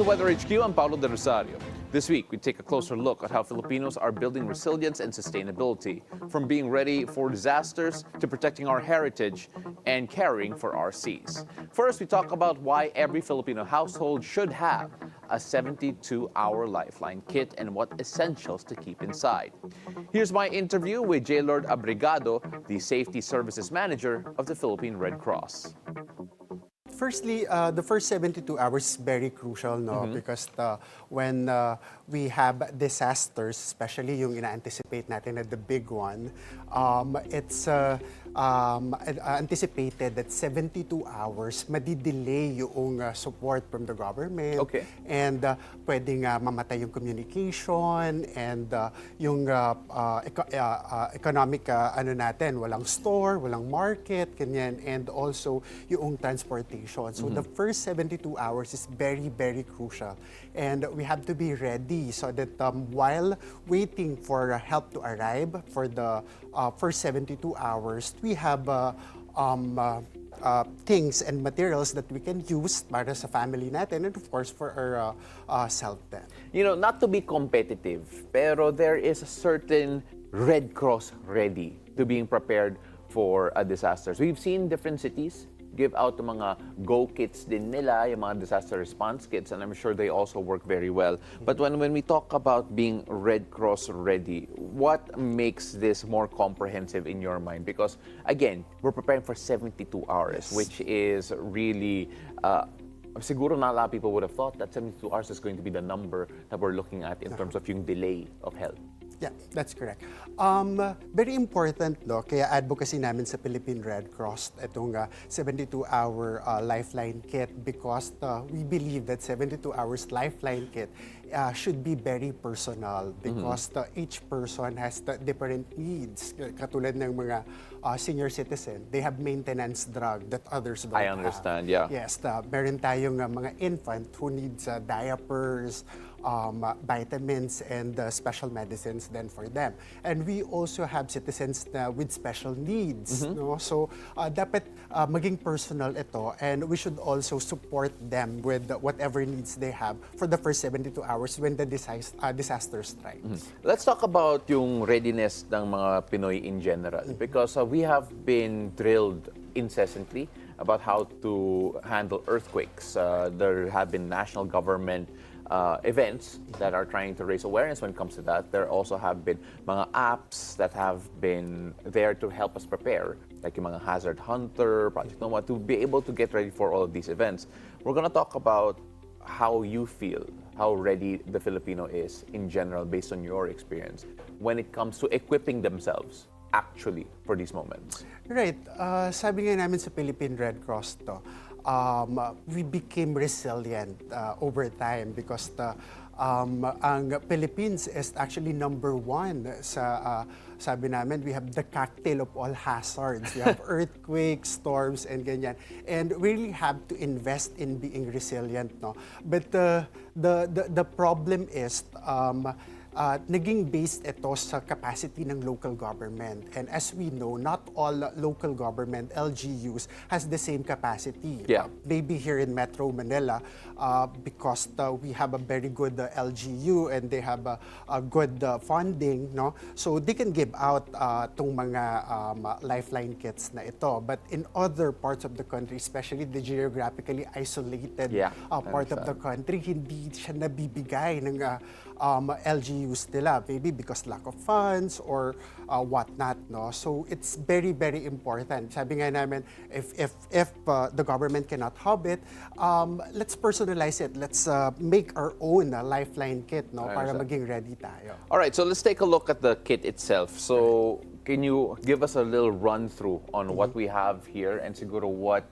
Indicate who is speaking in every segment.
Speaker 1: to Weather HQ. I'm Paolo del Rosario. This week, we take a closer look at how Filipinos are building resilience and sustainability, from being ready for disasters to protecting our heritage and caring for our seas. First, we talk about why every Filipino household should have a 72-hour lifeline kit and what essentials to keep inside. Here's my interview with J. Lord Abrigado, the Safety Services Manager of the Philippine Red Cross.
Speaker 2: Firstly, the first 72 hours is very crucial, no? Because when we have disasters, especially yung ina-anticipate natin na the big one, it's anticipated that 72 hours madidelay yung support from the government.
Speaker 1: Okay.
Speaker 2: And pwedeng mamatay yung communication and yung economic ano natin, walang store, walang market, ganyan, and also yung transportation. So the first 72 hours is very, very crucial. And we have to be ready so that while waiting for help to arrive for the first 72 hours, we have things and materials that we can use para sa family natin and of course for our self then.
Speaker 1: You know, not to be competitive, pero there is a certain Red Cross ready to being prepared for disasters. We've seen different cities give out the mga go kits din nila, yung mga disaster response kits, and I'm sure they also work very well. But when we talk about being Red Cross ready, what makes this more comprehensive in your mind? Because again, we're preparing for 72 hours, which is really siguro not a lot of people would have thought that 72 hours is going to be the number that we're looking at in terms of yung delay of help.
Speaker 2: Yeah, that's correct. Very important, no? Kaya advocacy namin sa Philippine Red Cross itong 72-hour lifeline kit because we believe that 72 hours lifeline kit should be very personal because each person has different needs. Katulad ng mga senior citizen, they have maintenance drug that others don't have.
Speaker 1: I understand, yeah.
Speaker 2: Yes, meron tayong mga infant who needs diapers, vitamins and special medicines then for them. And we also have citizens with special needs. No? So dapat maging personal ito and we should also support them with whatever needs they have for the first 72 hours when the disaster strikes.
Speaker 1: Let's talk about yung readiness ng mga Pinoy in general because we have been drilled incessantly about how to handle earthquakes. There have been national government events that are trying to raise awareness when it comes to that. There also have been mga apps that have been there to help us prepare, like yung mga Hazard Hunter, Project Noma, to be able to get ready for all of these events. We're going to talk about how you feel, how ready the Filipino is in general based on your experience when it comes to equipping themselves actually for these moments.
Speaker 2: Right. Sabi nga namin sa Philippine Red Cross to, we became resilient over time because ang Philippines is actually #1 sa sabi namin, we have the cocktail of all hazards. We have earthquakes, storms, and ganyan. And we really have to invest in being resilient, no? But the problem is naging based ito sa capacity ng local government. And as we know, not all local government LGUs has the same capacity.
Speaker 1: Yeah.
Speaker 2: Maybe here in Metro Manila, because we have a very good LGU and they have a good funding, no? So they can give out tong mga lifeline kits na ito. But in other parts of the country, especially the geographically isolated part of the country, hindi siya nabibigay ng LGUs nila, maybe because lack of funds or whatnot, no? So it's very, very important. Sabi nga namin, if the government cannot have it, let's personalize it. Let's make our own lifeline kit, no? Para maging ready tayo.
Speaker 1: All right, so let's take a look at the kit itself. So can you give us a little run through on what we have here and siguro what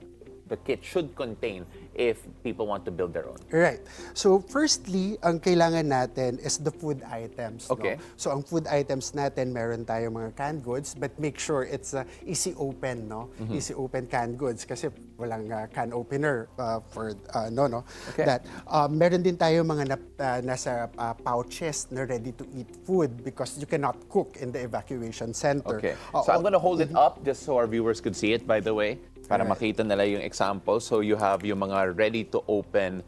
Speaker 1: the kit should contain if people want to build their own?
Speaker 2: Right. So firstly, ang kailangan natin is the food items.
Speaker 1: Okay.
Speaker 2: No? So ang food items natin, meron tayong mga canned goods, but make sure it's easy open, no? Easy open canned goods kasi walang can opener for no.
Speaker 1: Okay.
Speaker 2: That meron din tayo mga nasa pouches na ready to eat food because you cannot cook in the evacuation center.
Speaker 1: Okay. So I'm going to hold it up just so our viewers could see it, by the way, para makita nila yung example. So you have yung mga ready to open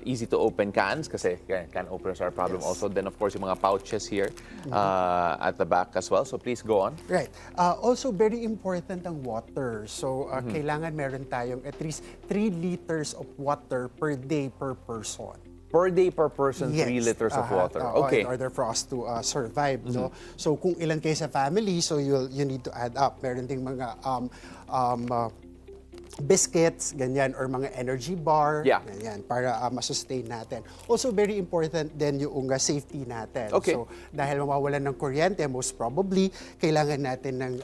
Speaker 1: easy to open cans kasi can openers are a problem also. Then of course yung mga pouches here at the back as well. So please go on.
Speaker 2: Right. Also, very important ang water. So, kailangan meron tayong at least 3 liters of water per day per person.
Speaker 1: Per day per person,
Speaker 2: Yes.
Speaker 1: 3 liters of water. Okay.
Speaker 2: In order for us to survive, no? So kung ilan kayo sa family, so you need to add up. Meron ding mga biscuits, ganyan, or mga energy bar, ganyan, para masustain natin. Also, very important din yung safety natin.
Speaker 1: Okay.
Speaker 2: So, dahil mawawalan ng kuryente, most probably, kailangan natin ng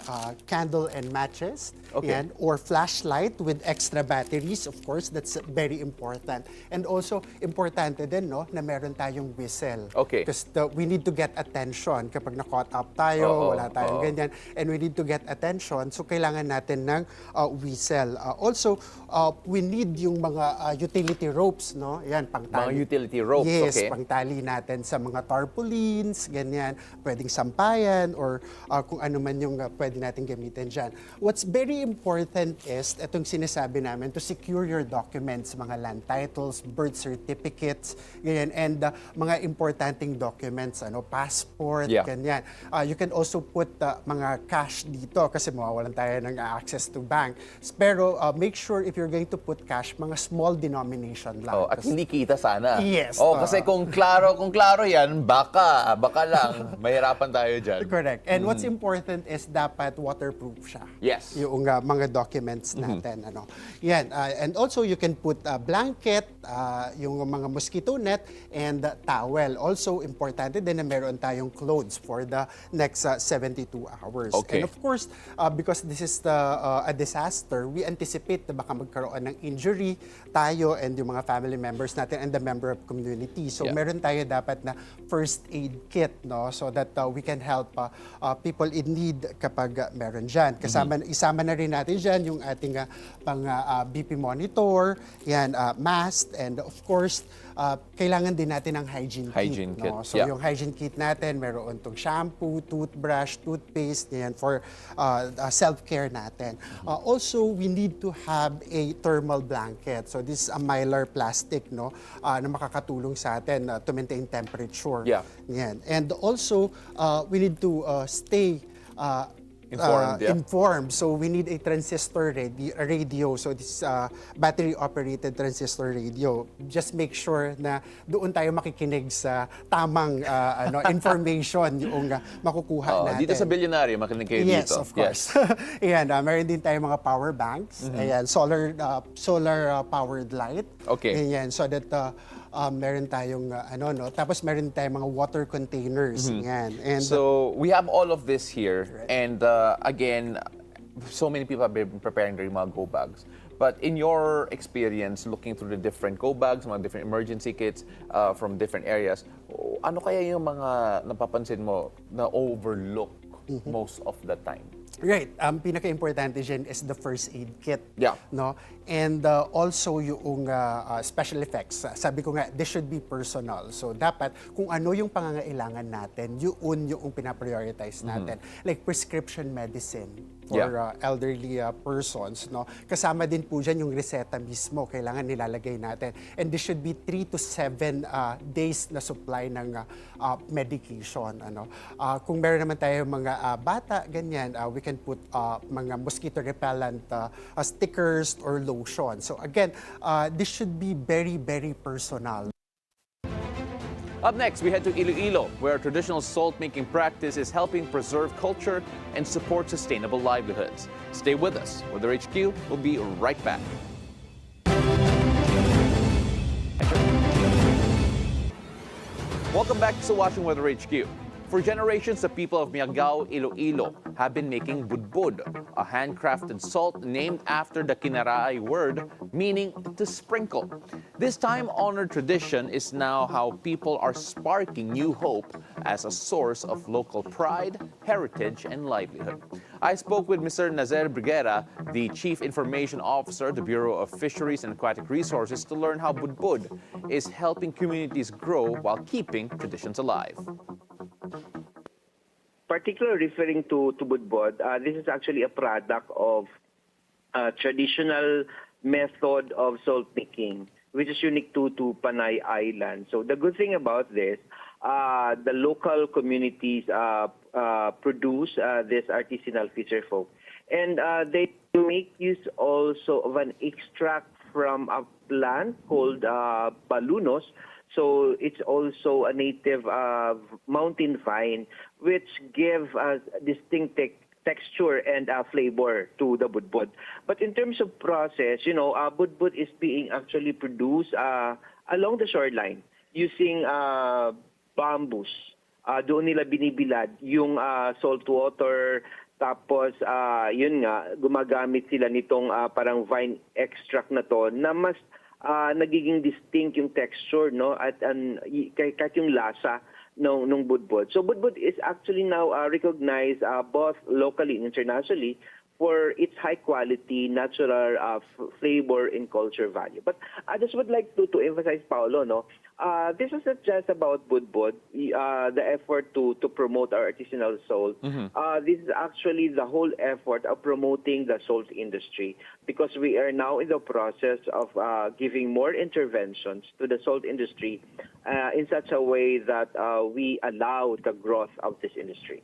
Speaker 2: candle and matches, yan, or flashlight with extra batteries. Of course, that's very important. And also, importante din, no, na meron tayong whistle.
Speaker 1: Okay.
Speaker 2: Because we need to get attention kapag na-caught up tayo, wala tayong ganyan, and we need to get attention, so kailangan natin ng whistle. Also, we need yung mga utility ropes, no? Yan, pangtali.
Speaker 1: Mga utility ropes,
Speaker 2: yes,
Speaker 1: okay.
Speaker 2: pangtali natin sa mga tarpaulins, ganyan, pwedeng sampayan, or kung ano man yung pwede natin gamitin dyan. What's very important is, itong sinasabi namin, to secure your documents, mga land titles, birth certificates, ganyan, and mga importanteng documents, passport, ganyan. You can also put mga cash dito kasi mawawalan tayo ng access to bank. Pero make sure if you're going to put cash, mga small denomination lang.
Speaker 1: At hindi kita sana.
Speaker 2: Yes.
Speaker 1: Kasi kung klaro yan, baka lang, mahirapan tayo dyan.
Speaker 2: Correct. And what's important is dapat waterproof siya.
Speaker 1: Yes.
Speaker 2: Yung mga documents natin. Yan. And also, you can put a blanket, yung mga mosquito net, and towel. Also, importante din na meron tayong clothes for the next 72 hours.
Speaker 1: Okay.
Speaker 2: And of course, because this is a disaster, we anticipate na baka magkaroon ng injury tayo and yung mga family members natin and the member of community. So meron tayo dapat na first aid kit, no, so that we can help people in need kapag meron dyan. Isama na rin natin dyan yung ating pang BP monitor, yan, mask, and of course, kailangan din natin ng hygiene kit. No? So yung hygiene kit natin, meron itong shampoo, toothbrush, toothpaste, yan, for self-care natin. Also, we need to have a thermal blanket. So this is a mylar plastic, no, na makakatulong sa atin to maintain temperature. Yan. And also, we need to stay informed. So we need a transistor radio. So this battery-operated transistor radio. Just make sure na doon tayo makikinig sa tamang information yung makukuha natin.
Speaker 1: Dito sa Bilyonaryo, makinig kayo dito.
Speaker 2: Yes, of course. Ayan, meron din tayong mga power banks. Ayan, solar powered light.
Speaker 1: Okay.
Speaker 2: Ayan, so that meron tayong tapos meron tayong mga water containers. Yan. And
Speaker 1: so we have all of this here, and again, so many people have been preparing their mga go bags. But in your experience, looking through the different go bags, mga different emergency kits from different areas, ano kaya yung mga napapansin mo na overlook most of the time?
Speaker 2: Right. Pinaka-importante dyan is the first aid kit. No? And also yung special effects. Sabi ko nga, this should be personal. So dapat kung ano yung pangangailangan natin, yun yung pinaprioritize natin. Like prescription medicine for elderly persons. No? Kasama din po dyan yung reseta mismo. Kailangan nilalagay natin. And this should be 3 to 7 days na supply ng medication. Kung meron naman tayo mga bata, ganyan, we can put mga mosquito repellent stickers or lotion. So again, this should be very, very personal.
Speaker 1: Up next, we head to Iloilo, where traditional salt-making practice is helping preserve culture and support sustainable livelihoods. Stay with us. Weather HQ will be right back. Welcome back to Watching Weather HQ. For generations, the people of Miagao, Iloilo have been making budbud, a handcrafted salt named after the Kinaraay word meaning to sprinkle. This time-honored tradition is now how people are sparking new hope as a source of local pride, heritage, and livelihood. I spoke with Mr. Nazer Briguera, the Chief Information Officer of the Bureau of Fisheries and Aquatic Resources, to learn how budbud is helping communities grow while keeping traditions alive.
Speaker 3: Particularly referring to Budbud, this is actually a product of a traditional method of salt making, which is unique to Panay Island. So the good thing about this, the local communities produce this artisanal fisher folk, and they make use also of an extract from a plant called balunos. So it's also a native mountain vine, which give a distinct texture and flavor to the budbud. But in terms of process, budbud is being actually produced along the shoreline using bamboos. Doon nila binibilad yung salt water, tapos yun nga, gumagamit sila nitong parang vine extract na to na mas nagiging distinct yung texture, no, at kahit yung lasa nung budbud. So budbud is actually now recognized both locally and internationally for its high quality, natural flavor and culture value. But I just would like to emphasize, Paolo, no, this is not just about budbud, the effort to promote our artisanal salt. This is actually the whole effort of promoting the salt industry, because we are now in the process of giving more interventions to the salt industry in such a way that we allow the growth of this industry.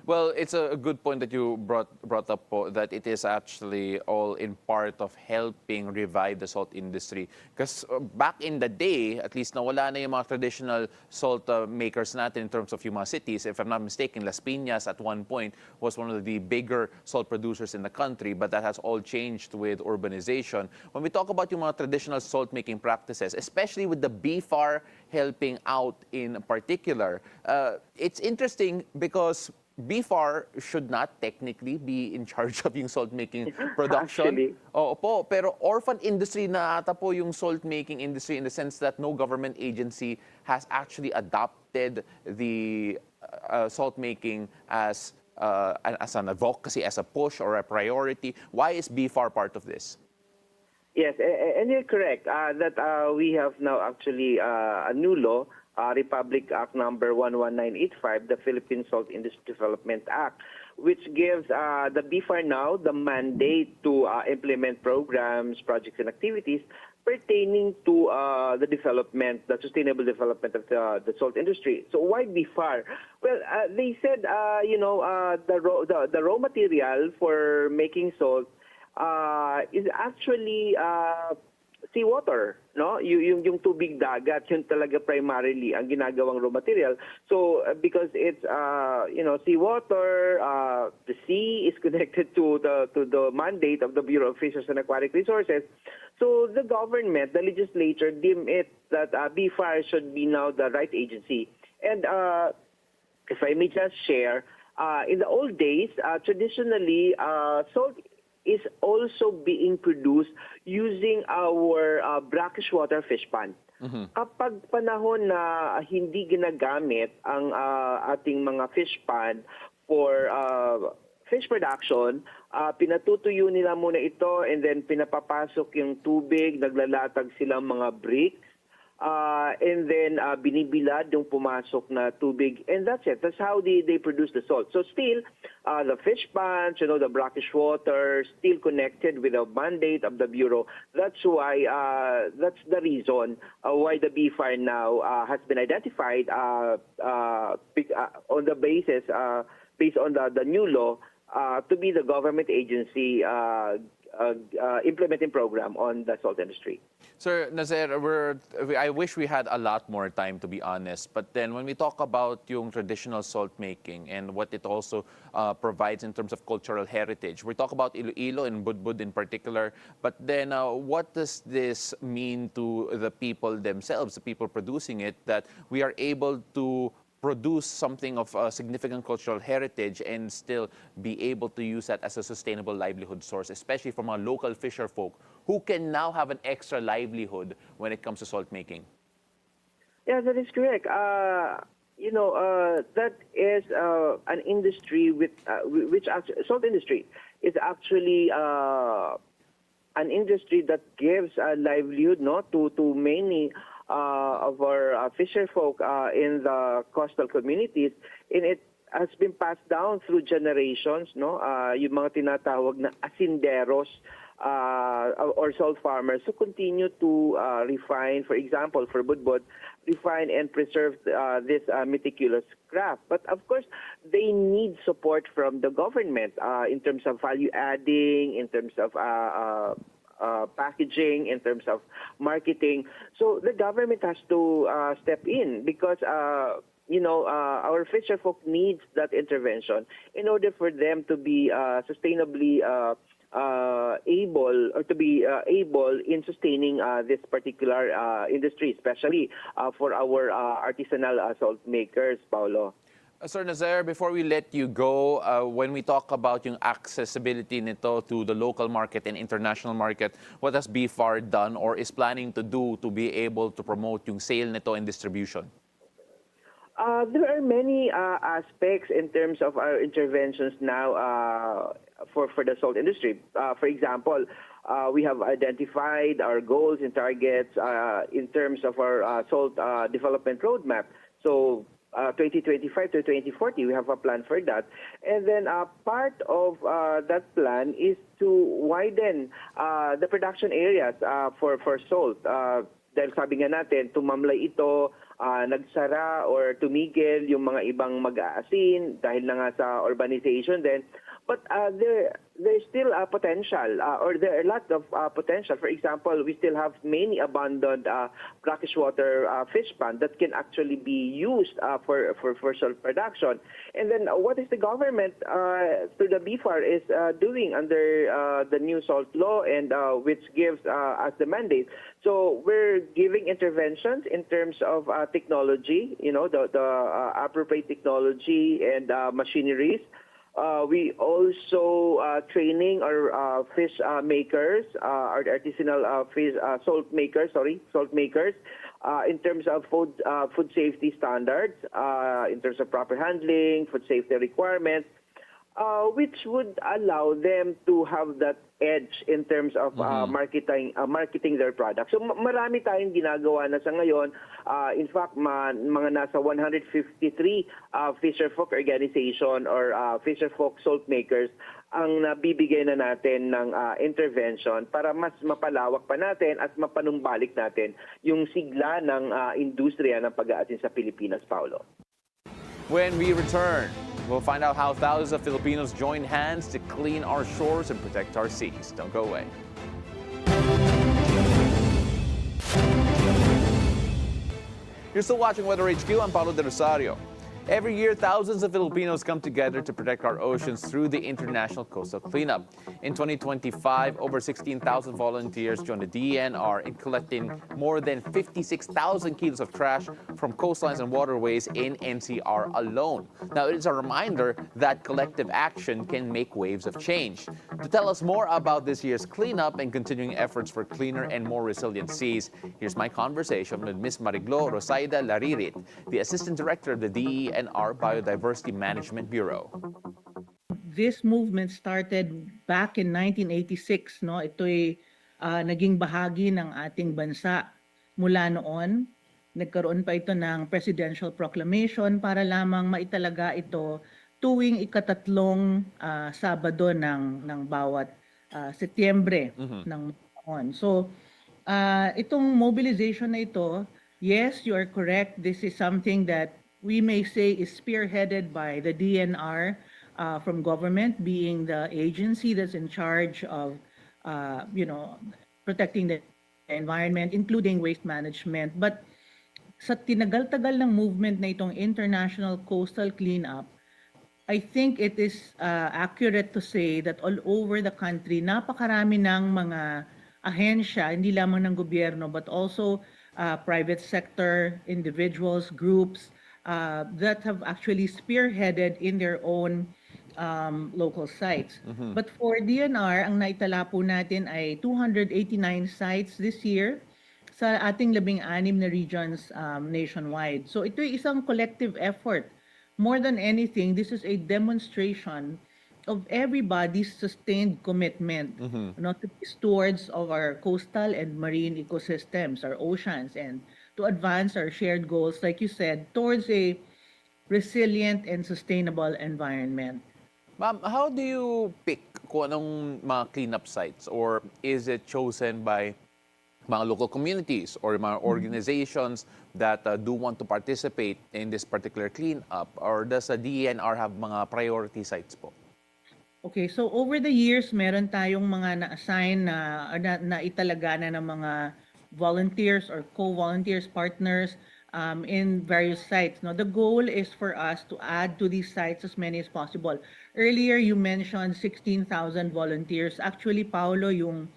Speaker 1: Well, it's a good point that you brought up, po, that it is actually all in part of helping revive the salt industry. Because back in the day, at least nawala na yung mga traditional salt makers natin in terms of yung mga cities. If I'm not mistaken, Las Piñas at one point was one of the bigger salt producers in the country, but that has all changed with urbanization. When we talk about yung mga traditional salt making practices, especially with the BFAR helping out in particular, it's interesting because BFAR should not technically be in charge of yung salt-making production.
Speaker 3: Actually.
Speaker 1: Oo po, pero orphan industry na ata po yung salt-making industry in the sense that no government agency has actually adopted the salt-making as an advocacy, as a push or a priority. Why is BFAR part of this?
Speaker 3: Yes, and you're correct that we have now actually a new law, Republic Act number 11985, the Philippine Salt Industry Development Act, which gives the BFAR now the mandate to implement programs, projects, and activities pertaining to the development, the sustainable development of the salt industry. So why BFAR? Well, they said, the raw material for making salt is actually seawater, no? Yung tubig dagat, yun talaga primarily ang ginagawang raw material. So because it's seawater, the sea is connected to the mandate of the Bureau of Fisheries and Aquatic Resources. So the government, the legislature, deemed it that BFAR should be now the right agency. And if I may just share, in the old days, traditionally, salt is also being produced using our brackish water fish pond. Kapag panahon na hindi ginagamit ang ating mga fish pond for fish production, pinatutuyo nila muna ito and then pinapapasok yung tubig, naglalatag silang mga bricks, and then binibilad yung pumasok na tubig, and that's it. That's how they produce the salt. So still, the fish ponds, the brackish water, still connected with the mandate of the Bureau. That's why, that's the reason why the BFAR now has been identified on the basis, based on the new law, to be the government agency implementing program on the salt industry.
Speaker 1: Sir Nazer, I wish we had a lot more time, to be honest. But then when we talk about yung traditional salt making and what it also provides in terms of cultural heritage, we talk about Iloilo and Budbud in particular. But then what does this mean to the people themselves, the people producing it, that we are able to produce something of significant cultural heritage and still be able to use that as a sustainable livelihood source, especially from our local fisher folk who can now have an extra livelihood when it comes to salt making?
Speaker 3: Yeah, that is correct. That is an industry which actually, salt industry is actually an industry that gives a livelihood, to many of our fisher folk in the coastal communities, and it has been passed down through generations, yung mga tinatawag na asinderos or salt farmers to continue to refine, for example, for Budbud, refine and preserve this meticulous craft. But of course, they need support from the government in terms of value adding, in terms of packaging, in terms of marketing. So the government has to step in because our fisher folk needs that intervention in order for them to be sustainably able in sustaining this particular industry, especially for our artisanal salt makers, Paolo.
Speaker 1: Sir Nazaire, before we let you go, when we talk about yung accessibility nito to the local market and international market, what has BFAR done or is planning to do to be able to promote yung sale nito and distribution?
Speaker 3: There are many aspects in terms of our interventions now for the salt industry. For example, we have identified our goals and targets in terms of our salt development roadmap. So 2025 to 2040, we have a plan for that. And then part of that plan is to widen the production areas for salt. Dahil sabi nga natin, tumamlay ito, nagsara or tumigil yung mga ibang mag-aasin dahil na nga sa urbanization din. But there's still potential, or there are lots of potential. For example, we still have many abandoned brackish water fish ponds that can actually be used for salt production. And then what is the government, through the BFAR, is doing under the new salt law, and which gives us the mandate. So we're giving interventions in terms of technology, the appropriate technology and machineries. We also training our fish makers, our artisanal salt makers, in terms of food safety standards, in terms of proper handling, food safety requirements, which would allow them to have that edge in terms of marketing their products. So marami tayong ginagawa na sa ngayon. In fact, mga nasa 153 fisher folk organization or fisher folk salt makers ang nabibigay na natin ng intervention para mas mapalawak pa natin at mapanumbalik natin yung sigla ng industriya ng pag-aasin sa Pilipinas, Paolo.
Speaker 1: When we return, we'll find out how thousands of Filipinos join hands to clean our shores and protect our seas. Don't go away. You're still watching Weather HQ. I'm Paolo del Rosario. Every year, thousands of Filipinos come together to protect our oceans through the International Coastal Cleanup. In 2025, over 16,000 volunteers joined the DNR in collecting more than 56,000 kilos of trash from coastlines and waterways in NCR alone. Now, it is a reminder that collective action can make waves of change. To tell us more about this year's cleanup and continuing efforts for cleaner and more resilient seas, here's my conversation with Ms. Mariglo Rosaida Laririt, the Assistant Director of the DNR Biodiversity Management Bureau.
Speaker 4: This movement started back in 1986, no? Ito'y naging bahagi ng ating bansa. Mula noon, nagkaroon pa ito ng presidential proclamation para lamang maitalaga ito tuwing ikatatlong Sabado ng bawat Setyembre ng taon. So, itong mobilization na ito, yes, you are correct. This is something that we may say is spearheaded by the DNR, from government being the agency that's in charge of, protecting the environment, including waste management. But sa tinagal-tagal ng movement na itong International Coastal Cleanup, I think it is accurate to say that all over the country, napakarami ng mga ahensya, hindi lamang ng gobyerno, but also private sector, individuals, groups, that have actually spearheaded in their own local sites. But for DNR, ang naitala po natin ay 289 sites this year sa ating 16 na regions nationwide. So ito ay isang collective effort. More than anything, this is a demonstration of everybody's sustained commitment to be stewards of our coastal and marine ecosystems, our oceans, and to advance our shared goals, like you said, towards a resilient and sustainable environment.
Speaker 1: Ma'am, how do you pick kung anong mga cleanup sites? Or is it chosen by mga local communities or mga organizations that do want to participate in this particular cleanup? Or does the DENR have mga priority sites po?
Speaker 4: Okay, so over the years, meron tayong mga na-assign na italaga na ng mga volunteers or co-volunteers, partners in various sites. No, the goal is for us to add to these sites as many as possible. Earlier, you mentioned 16,000 volunteers. Actually, Paolo, yung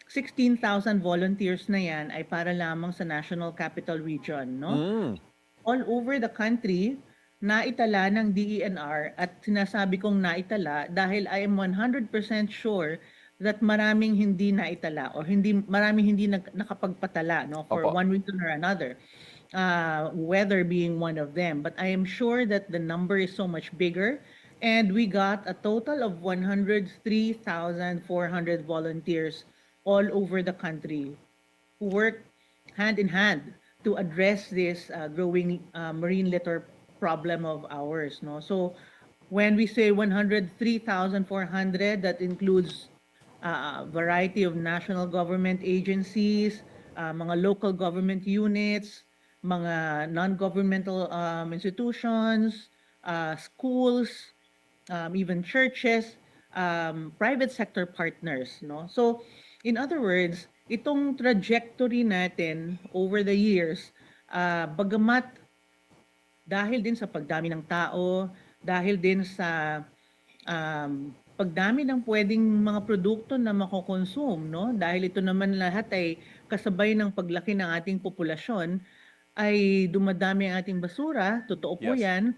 Speaker 4: 16,000 volunteers na yan ay para lamang sa National Capital Region, no? All over the country, naitala ng DENR at sinasabi kong naitala dahil I am 100% sure that maraming hindi naitala or maraming hindi nakapagpatala, no, for
Speaker 1: Opo.
Speaker 4: one reason or another, weather being one of them. But I am sure that the number is so much bigger, and we got a total of 103,400 volunteers all over the country who work hand in hand to address this growing marine litter problem of ours, no? So when we say 103,400, that includes a variety of national government agencies, mga local government units, mga non-governmental institutions, schools, even churches, private sector partners, no? So in other words, itong trajectory natin over the years, bagamat dahil din sa pagdami ng tao, dahil din sa pagdami ng pwedeng mga produkto na makokonsume, no? Dahil ito naman lahat ay kasabay ng paglaki ng ating populasyon, ay dumadami ang ating basura, totoo po
Speaker 1: Yes.
Speaker 4: yan.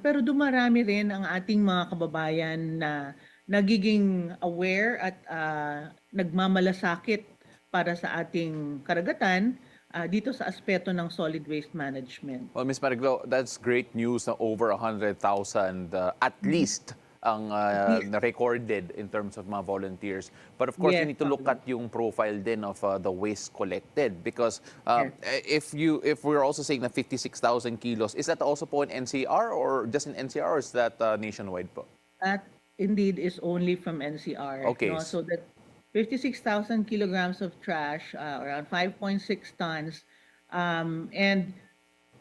Speaker 4: Pero dumarami rin ang ating mga kababayan na nagiging aware at nagmamalasakit para sa ating karagatan dito sa aspeto ng solid waste management.
Speaker 1: Well, Ms. Mariglo, that's great news na over 100,000 at least ang na-recorded in terms of mga volunteers. But of course, you
Speaker 4: Yes,
Speaker 1: need to look
Speaker 4: Pablo.
Speaker 1: at yung profile din of the waste collected because
Speaker 4: Yes.
Speaker 1: if we're also saying na 56,000 kilos, is that also po in NCR or just in NCR or is that nationwide po?
Speaker 4: That indeed is only from NCR.
Speaker 1: Okay.
Speaker 4: No? So that 56,000 kilograms of trash, around 5.6 tons, and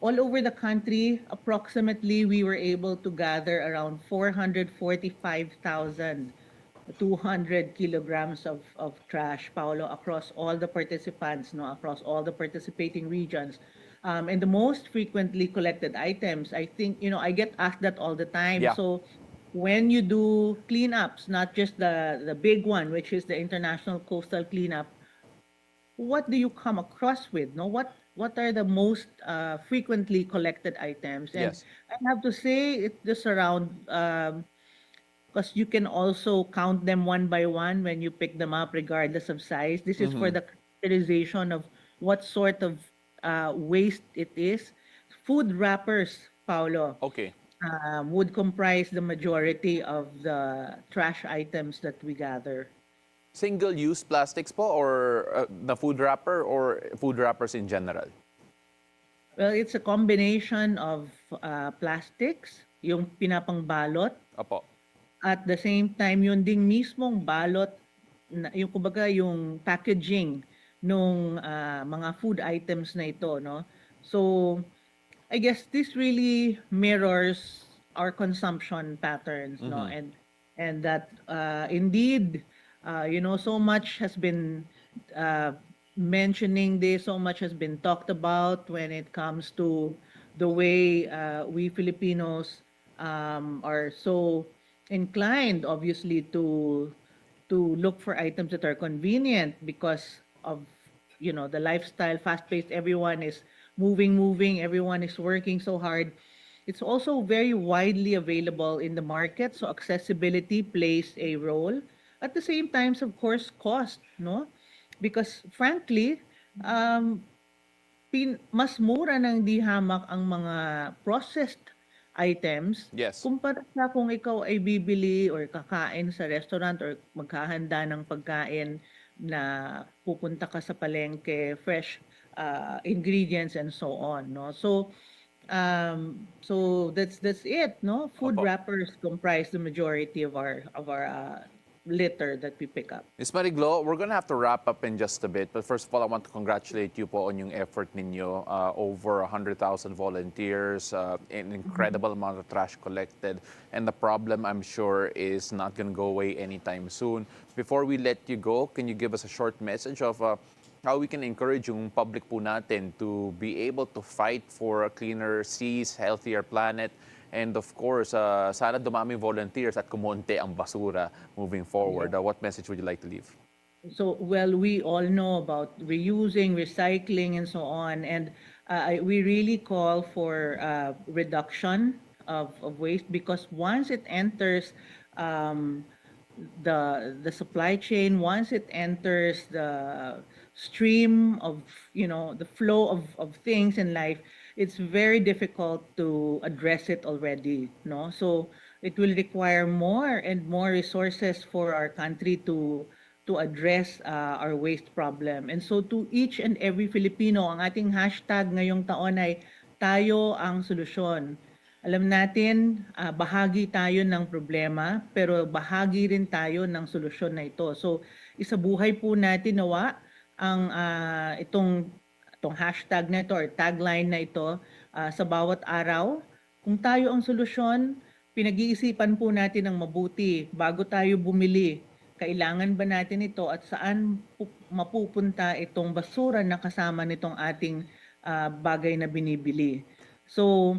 Speaker 4: all over the country, approximately we were able to gather around 445,200 kilograms of trash, Paolo, across all the participants, no, across all the participating regions. And the most frequently collected items, I think, I get asked that all the time.
Speaker 1: Yeah.
Speaker 4: So when you do cleanups, not just the big one, which is the International Coastal Cleanup, what do you come across with? No, what are the most frequently collected items? And
Speaker 1: Yes.
Speaker 4: I have to say it's just around because you can also count them one by one when you pick them up, regardless of size. This is for the characterization of what sort of waste it is. Food wrappers, Paolo,
Speaker 1: Okay.
Speaker 4: would comprise the majority of the trash items that we gather.
Speaker 1: Single-use plastics po or the food wrapper or food wrappers in general?
Speaker 4: Well, it's a combination of plastics, yung pinapangbalot,
Speaker 1: Opo.
Speaker 4: at the same time, yun ding mismong balot, yung kumbaga yung packaging nung mga food items na ito, no? So, I guess this really mirrors our consumption patterns, no? And that indeed, so much has been mentioning this, so much has been talked about when it comes to the way we Filipinos are so inclined, obviously, to look for items that are convenient because of the lifestyle, fast-paced. Everyone is moving. Everyone is working so hard. It's also very widely available in the market, so accessibility plays a role. At the same time, of course, cost, no? Because frankly, mas mura ng dihamak ang mga processed items
Speaker 1: Yes.
Speaker 4: kumpara sa kung ikaw ay bibili or kakain sa restaurant or maghahanda ng pagkain na pupunta ka sa palengke, fresh ingredients and so on, no? So So that's it, no? Food
Speaker 1: Opo.
Speaker 4: wrappers comprise the majority of our litter that we pick up.
Speaker 1: Ms. Mariglo, we're gonna have to wrap up in just a bit, but first of all, I want to congratulate you po on yung effort ninyo. Over 100,000 volunteers, an incredible amount of trash collected, and the problem, I'm sure, is not gonna go away anytime soon. Before we let you go, can you give us a short message of how we can encourage yung public po natin to be able to fight for a cleaner seas, healthier planet, and of course, sana dumami volunteers at kumonte ang basura moving forward. What message would you like to leave?
Speaker 4: So, well, we all know about reusing, recycling, and so on. And we really call for reduction of waste, because once it enters the supply chain, once it enters the stream of, the flow of things in life, it's very difficult to address it already, no? So it will require more and more resources for our country to address our waste problem. And so to each and every Filipino, ang ating hashtag ngayong taon ay tayo ang solusyon. Alam natin, bahagi tayo ng problema, pero bahagi rin tayo ng solusyon na ito. So isabuhay po natin nawa ang itong hashtag na ito or tagline na ito sa bawat araw. Kung tayo ang solusyon, pinag-iisipan po natin ng mabuti bago tayo bumili. Kailangan ba natin ito at saan mapupunta itong basura na kasama nitong ating bagay na binibili. So,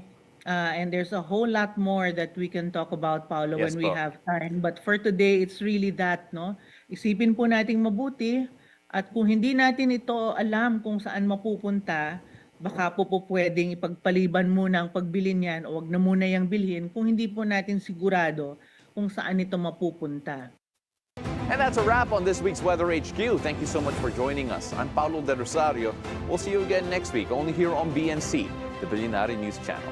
Speaker 4: and there's a whole lot more that we can talk about, Paolo,
Speaker 1: Yes
Speaker 4: when we
Speaker 1: po.
Speaker 4: have time. But for today, it's really that, no? Isipin po nating mabuti. At kung hindi natin ito alam kung saan mapupunta, baka po pwedeng ipagpaliban muna ang pagbili niyan o wag na muna yung bilhin kung hindi po natin sigurado kung saan ito mapupunta.
Speaker 1: And that's a wrap on this week's Weather HQ. Thank you so much for joining us. I'm Paolo del Rosario. We'll see you again next week, only here on BNC, the Bilyonaryo News Channel.